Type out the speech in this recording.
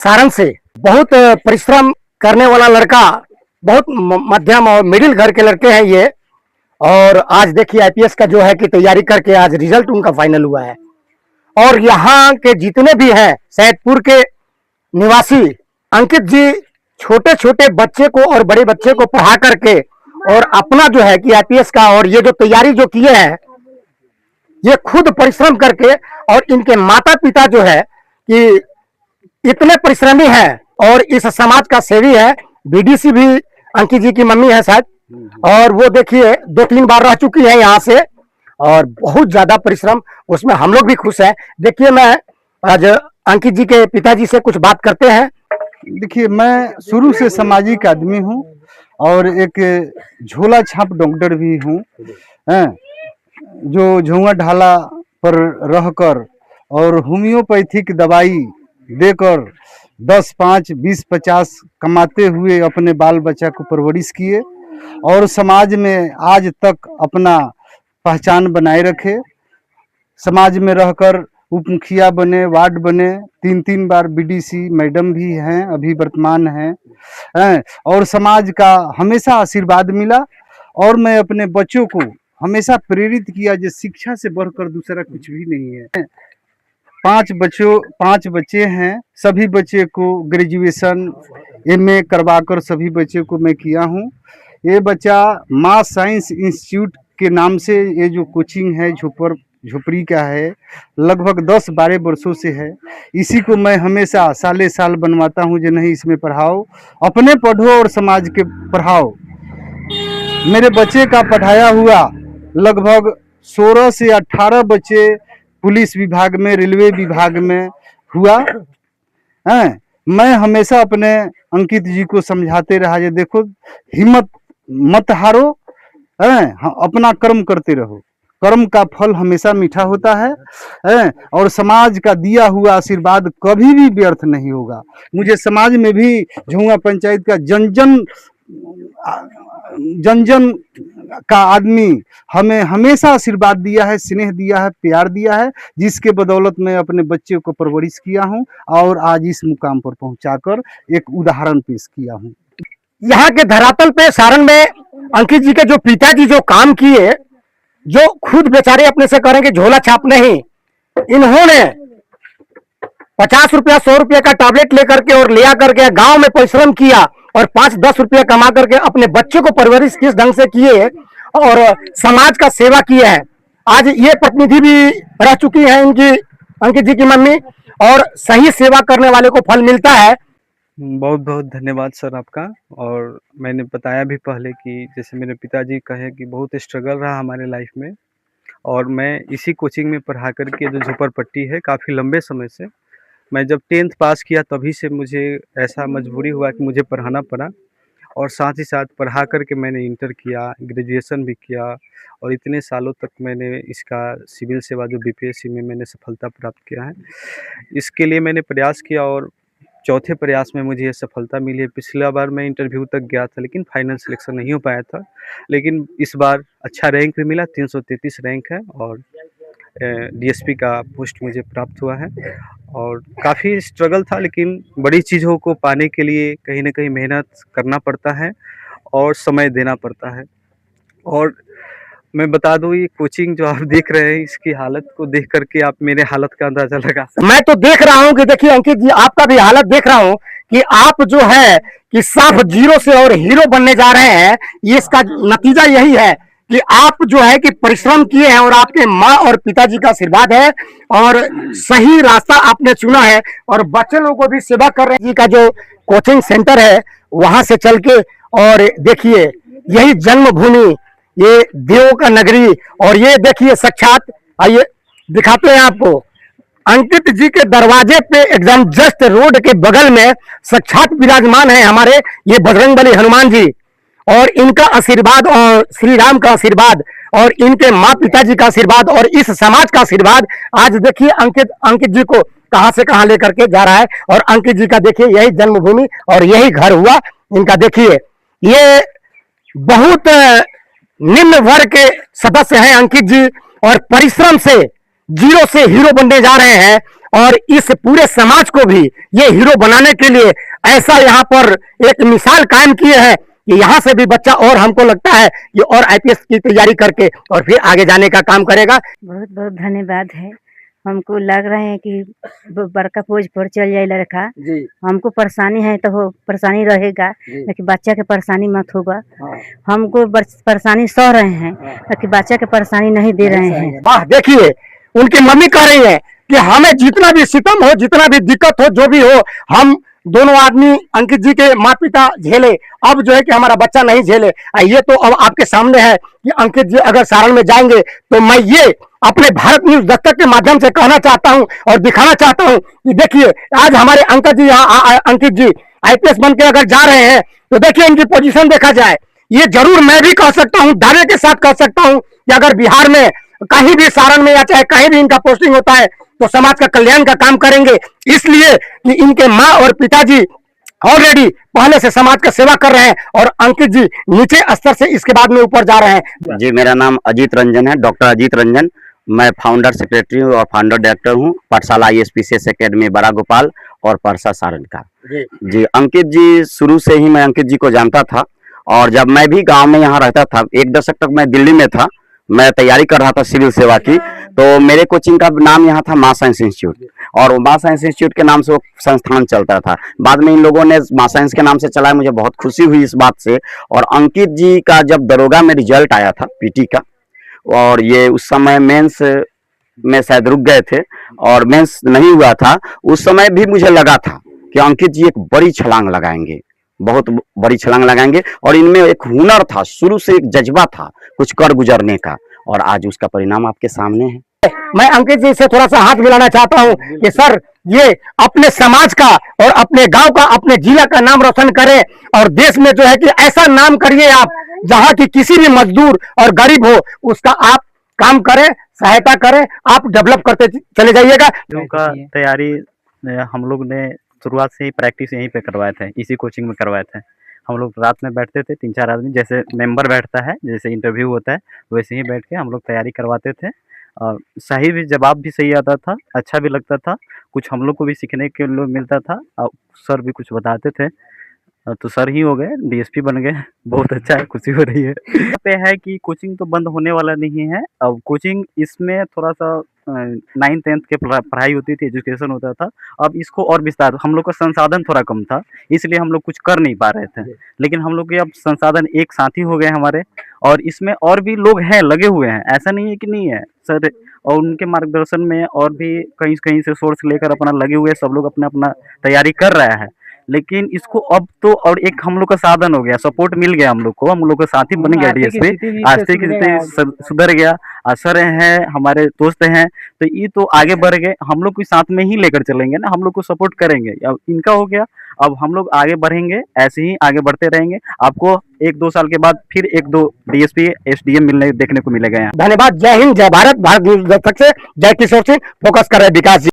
सारण से बहुत परिश्रम करने वाला लड़का, बहुत मध्यम और मिडिल घर के लड़के हैं ये। और आज देखिए आईपीएस का जो है कि तैयारी करके आज रिजल्ट उनका फाइनल हुआ है। और यहाँ के जितने भी हैं सैदपुर के निवासी अंकित जी छोटे छोटे बच्चे को और बड़े बच्चे को पढ़ा करके और अपना जो है कि आईपीएस का और ये जो तैयारी जो किए हैं ये खुद परिश्रम करके, और इनके माता पिता जो है कि इतने परिश्रमी हैं और इस समाज का सेवी है। बीडीसी भी अंकित जी की मम्मी है शायद, और वो देखिए 2-3 बार रह चुकी है यहाँ से, और बहुत ज्यादा परिश्रम, उसमें हम लोग भी खुश हैं। देखिए मैं आज अंकित जी के पिताजी से कुछ बात करते हैं। देखिए, मैं शुरू से सामाजिक आदमी हूँ और एक झोला छाप डॉक्टर भी हूँ, जो झुंगा ढाला पर रहकर और होम्योपैथिक दवाई देकर 10, 5, 20, 50 कमाते हुए अपने बाल बच्चा को परवरिश किए और समाज में आज तक अपना पहचान बनाए रखे। समाज में रहकर उप मुखिया बने, वार्ड बने, 3-3 बार बीडीसी मैडम भी हैं, अभी वर्तमान हैं, और समाज का हमेशा आशीर्वाद मिला। और मैं अपने बच्चों को हमेशा प्रेरित किया जो शिक्षा से बढ़कर दूसरा कुछ भी नहीं है। 5 बच्चे हैं, सभी बच्चे को ग्रेजुएशन एमए करवाकर सभी बच्चे को मैं किया हूँ। ये बच्चा माँ साइंस इंस्टीट्यूट के नाम से ये जो कोचिंग है झोपड़ी का है, लगभग 10-12 वर्षों से है। इसी को मैं हमेशा साले साल बनवाता हूँ जो नहीं इसमें पढ़ाओ, अपने पढ़ो और समाज के पढ़ाओ। मेरे बच्चे का पढ़ाया हुआ लगभग 16 से 18 बच्चे पुलिस विभाग में, रेलवे विभाग में हुआ है। मैं हमेशा अपने अंकित जी को समझाते रहा, ये देखो हिम्मत मत हारो, अपना कर्म करते रहो, कर्म का फल हमेशा मीठा होता है, और समाज का दिया हुआ आशीर्वाद कभी भी व्यर्थ नहीं होगा। मुझे समाज में भी झुंगा पंचायत का जन जन का आदमी हमें हमेशा आशीर्वाद दिया है, स्नेह दिया है, प्यार दिया है, जिसके बदौलत मैं अपने बच्चे को परवरिश किया हूं और आज इस मुकाम पर पहुंचाकर एक उदाहरण पेश किया हूं। यहाँ के धरातल पे सारण में अंकित जी के जो पिताजी जो काम किए, जो खुद बेचारे अपने से करेंगे झोला छाप नहीं, इन्होंने 50 रुपया 100 रुपया का टैबलेट लेकर के और ले आकर के गांव में परिश्रम किया और 5-10 रुपया कमा करके अपने बच्चे को परवरिश किस ढंग से किए और समाज का सेवा किए हैं। आज ये प्रतिनिधि भी रह चुकी है इनकी अंकित जी की मम्मी, और सही सेवा करने वाले को फल मिलता है। बहुत बहुत धन्यवाद सर आपका। और मैंने बताया भी पहले कि जैसे मेरे पिताजी कहे कि बहुत स्ट्रगल रहा हमारे लाइफ में, और मैं इसी कोचिंग में पढ़ा करके जो झोपड़पट्टी है काफ़ी लंबे समय से, मैं जब 10th पास किया तभी से मुझे ऐसा मजबूरी हुआ कि मुझे पढ़ाना पड़ा, और साथ ही साथ पढ़ा करके मैंने इंटर किया, ग्रेजुएशन भी किया, और इतने सालों तक मैंने इसका सिविल सेवा जो बीपीएससी में मैंने सफलता प्राप्त किया है। इसके लिए मैंने प्रयास किया और चौथे प्रयास में मुझे ये सफलता मिली है। पिछला बार मैं इंटरव्यू तक गया था लेकिन फाइनल सिलेक्शन नहीं हो पाया था, लेकिन इस बार अच्छा रैंक भी मिला, 333 रैंक है, और डीएसपी का पोस्ट मुझे प्राप्त हुआ है। और काफ़ी स्ट्रगल था, लेकिन बड़ी चीज़ों को पाने के लिए कहीं ना कहीं मेहनत करना पड़ता है और समय देना पड़ता है। और मैं बता दूं, ये कोचिंग जो आप देख रहे हैं इसकी हालत को देख करके आप मेरे हालत का अंदाजा लगा सकते हैं। मैं तो देख रहा हूं कि देखिए अंकित जी आपका भी हालत देख रहा हूं कि आप जो है कि साफ जीरो से और हीरो बनने जा रहे हैं। ये इसका नतीजा यही है कि आप जो है कि परिश्रम किए हैं और आपके माँ और पिताजी का आशीर्वाद है और सही रास्ता आपने चुना है, और बच्चे लोगों को भी सेवा कर रहे हैं। जी का जो कोचिंग सेंटर है वहां से चल के, और देखिए यही जन्मभूमि, ये देवों का नगरी, और ये देखिए साक्षात, आइए दिखाते हैं आपको, अंकित जी के दरवाजे पे एकदम जस्ट रोड के बगल में साक्षात विराजमान है हमारे ये बजरंगबली हनुमान जी, और इनका आशीर्वाद और श्री राम का आशीर्वाद और इनके माँ पिताजी का आशीर्वाद और इस समाज का आशीर्वाद आज देखिए अंकित जी को कहां से कहां लेकर के जा रहा है। और अंकित जी का देखिए यही जन्मभूमि और यही घर हुआ इनका। देखिए ये बहुत निम्न वर्ग के सदस्य हैं अंकित जी, और परिश्रम से जीरो से हीरो बनने जा रहे हैं। और इस पूरे समाज को भी ये हीरो बनाने के लिए ऐसा यहाँ पर एक मिसाल कायम किए हैं कि यहाँ से भी बच्चा और हमको लगता है ये और आईपीएस की तैयारी करके और फिर आगे जाने का काम करेगा। बहुत बहुत धन्यवाद है। हमको लग रहे हैं कि बड़का पोज पर चल जाए लड़का जी हमको परेशानी है तो वो परेशानी रहेगा लेकिन बच्चा के परेशानी मत होगा। हमको परेशानी सह रहे हैं लेकिन बच्चा के परेशानी नहीं दे रहे हैं। वाह, देखिए उनकी मम्मी कह रही है कि हमें जितना भी सितम हो, जितना भी दिक्कत हो, जो भी हो, हम दोनों आदमी अंकित जी के माँ पिता झेले, अब जो है कि हमारा बच्चा नहीं झेले। ये तो अब आपके सामने है कि अंकित जी अगर सारण में जाएंगे तो मैं ये अपने भारत न्यूज दस्तक के माध्यम से कहना चाहता हूं और दिखाना चाहता हूं कि देखिए आज हमारे अंकित जी यहाँ अंकित जी आईपीएस बन के अगर जा रहे हैं तो देखिए इनकी पोजीशन देखा जाए, ये जरूर मैं भी कह सकता हूं, दावे के साथ कह सकता हूं कि अगर बिहार में कहीं भी सारण में या चाहे कहीं भी इनका पोस्टिंग होता है तो समाज का कल्याण का काम करेंगे, इसलिए कि इनके माँ और पिताजी ऑलरेडी पहले से समाज का सेवा कर रहे हैं और अंकित जी नीचे स्तर से इसके बाद में ऊपर जा रहे हैं। जी, मेरा नाम अजीत रंजन है, डॉक्टर अजीत रंजन। मैं फाउंडर सेक्रेटरी हूँ और फाउंडर डायरेक्टर हूँ पाठशाला ISPCS एकेडमी बड़ा गोपाल और परसा सारण का। जी, अंकित जी शुरू से ही मैं अंकित जी को जानता था और जब मैं भी गांव में यहाँ रहता था, 1 दशक तक मैं दिल्ली में था, मैं तैयारी कर रहा था सिविल सेवा की, तो मेरे कोचिंग का नाम यहाँ था माँ साइंस इंस्टीट्यूट और माँ साइंस इंस्टीट्यूट के नाम से वो संस्थान चलता था। बाद में इन लोगों ने माँ साइंस के नाम से चलाया, मुझे बहुत खुशी हुई इस बात से। और अंकित जी का जब दरोगा में रिजल्ट आया था PT का, और ये उस समय मेंस में शायद रुक गए थे और मेंस नहीं हुआ था, उस समय भी मुझे लगा था कि अंकित जी एक बड़ी छलांग लगाएंगे, बहुत बड़ी छलांग लगाएंगे और इनमें एक हुनर था, शुरू से एक जज्बा था कुछ कर गुजरने का और आज उसका परिणाम आपके सामने है। मैं अंकित जी से थोड़ा सा हाथ मिलाना चाहता हूं कि सर ये अपने समाज का और अपने गांव का, अपने जिला का नाम रोशन करें और देश में जो है कि ऐसा नाम करिए आप जहां की किसी भी मजदूर और गरीब हो उसका आप काम करें, सहायता करें, आप डेवलप करते चले जाइएगा। का तैयारी हम लोग ने शुरुआत से ही प्रैक्टिस यहीं पे करवाए थे, इसी कोचिंग में करवाए थे। हम लोग रात में बैठते थे 3-4 आदमी, जैसे मेंबर बैठता है, जैसे इंटरव्यू होता है वैसे ही बैठ के हम लोग तैयारी करवाते थे और सही भी जवाब भी सही आता था, अच्छा भी लगता था, कुछ हम लोग को भी सीखने के लिए मिलता था और सर भी कुछ बताते थे। तो सर ही हो गए, DSP बन गए, बहुत अच्छा है, खुशी हो रही है। यहाँ पे है कि कोचिंग तो बंद होने वाला नहीं है। अब कोचिंग इसमें थोड़ा सा 9th-10th के पढ़ाई होती थी, एजुकेशन होता था, अब इसको और विस्तार, हम लोग का संसाधन थोड़ा कम था इसलिए हम लोग कुछ कर नहीं पा रहे थे, लेकिन हम लोग के अब संसाधन एक साथी हो गए हमारे और इसमें और भी लोग हैं लगे हुए हैं, ऐसा नहीं है कि नहीं है सर, और उनके मार्गदर्शन में और भी कहीं कहीं से सोर्स लेकर अपना लगे हुए, सब लोग अपना अपना तैयारी कर रहा है। लेकिन इसको अब तो और एक हम लोग का साधन हो गया, सपोर्ट मिल गया हम लोग को, हम लोग का साथी बन गया DSP, आर्थिक स्थिति सुधर गया, असर हैं, हमारे दोस्त हैं, तो ये तो आगे बढ़ गए, हम लोग को साथ में ही लेकर चलेंगे ना, हम लोग को सपोर्ट करेंगे। अब इनका हो गया, अब हम लोग आगे बढ़ेंगे, ऐसे ही आगे बढ़ते रहेंगे। आपको 1-2 साल के बाद फिर 1-2 DSP SDM मिलने देखने को मिलेगा यहाँ। धन्यवाद। जय हिंद, जय भारत। भारत न्यूज दस्तक से जय किशोर सिंह, फोकस कर रहे विकास जी।